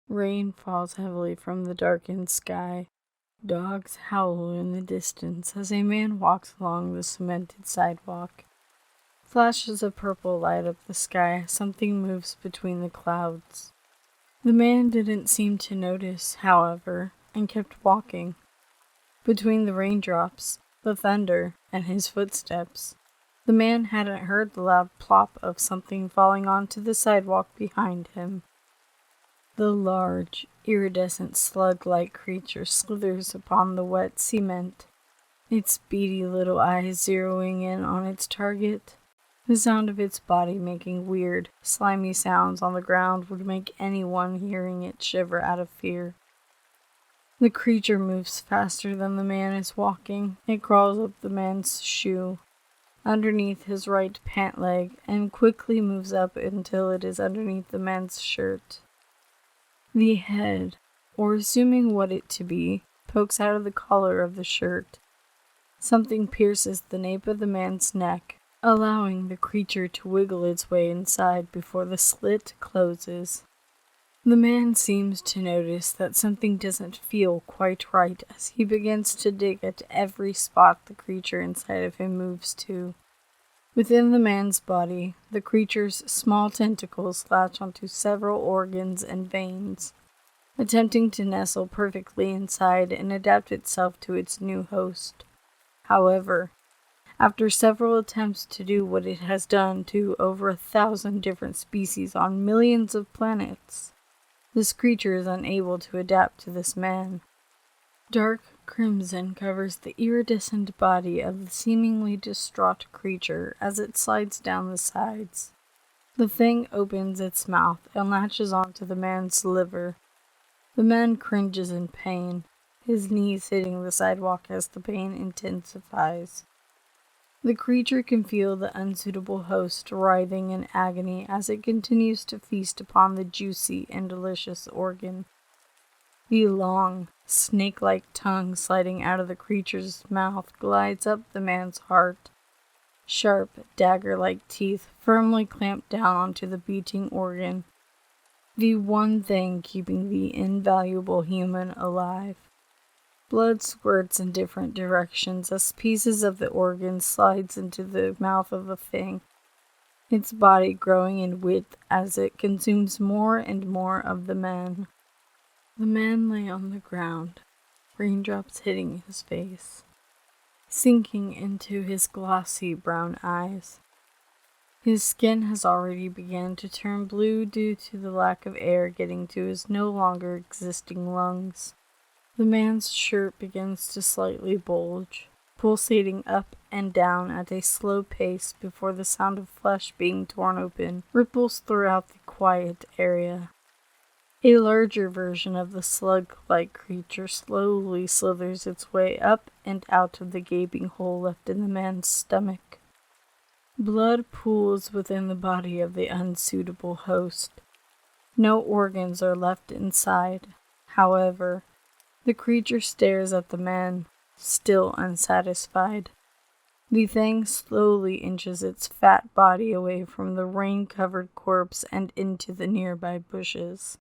Rain falls heavily from the darkened sky. Dogs howl in the distance as a man walks along the cemented sidewalk. Flashes of purple light up the sky as something moves between the clouds. The man didn't seem to notice, however, and kept walking. Between the raindrops, the thunder, and his footsteps, the man hadn't heard the loud plop of something falling onto the sidewalk behind him. The large, iridescent slug-like creature slithers upon the wet cement, its beady little eyes zeroing in on its target. The sound of its body making weird, slimy sounds on the ground would make anyone hearing it shiver out of fear. The creature moves faster than the man is walking. It crawls up the man's shoe, underneath his right pant leg, and quickly moves up until it is underneath the man's shirt. The head, or assuming what it to be, pokes out of the collar of the shirt. Something pierces the nape of the man's neck, allowing the creature to wiggle its way inside before the slit closes. The man seems to notice that something doesn't feel quite right as he begins to dig at every spot the creature inside of him moves to. Within the man's body, the creature's small tentacles latch onto several organs and veins, attempting to nestle perfectly inside and adapt itself to its new host. However, after several attempts to do what it has done to over 1,000 different species on millions of planets, this creature is unable to adapt to this man. Dark crimson covers the iridescent body of the seemingly distraught creature as it slides down the sides. The thing opens its mouth and latches onto the man's liver. The man cringes in pain, his knees hitting the sidewalk as the pain intensifies. The creature can feel the unsuitable host writhing in agony as it continues to feast upon the juicy and delicious organ. The long, snake-like tongue sliding out of the creature's mouth glides up the man's heart. Sharp, dagger-like teeth firmly clamp down onto the beating organ, the one thing keeping the invaluable human alive. Blood squirts in different directions as pieces of the organ slides into the mouth of the thing, its body growing in width as it consumes more and more of the man. The man lay on the ground, raindrops hitting his face, sinking into his glossy brown eyes. His skin has already begun to turn blue due to the lack of air getting to his no longer existing lungs. The man's shirt begins to slightly bulge, pulsating up and down at a slow pace before the sound of flesh being torn open ripples throughout the quiet area. A larger version of the slug-like creature slowly slithers its way up and out of the gaping hole left in the man's stomach. Blood pools within the body of the unsuitable host. No organs are left inside. However, the creature stares at the man, still unsatisfied. The thing slowly inches its fat body away from the rain-covered corpse and into the nearby bushes.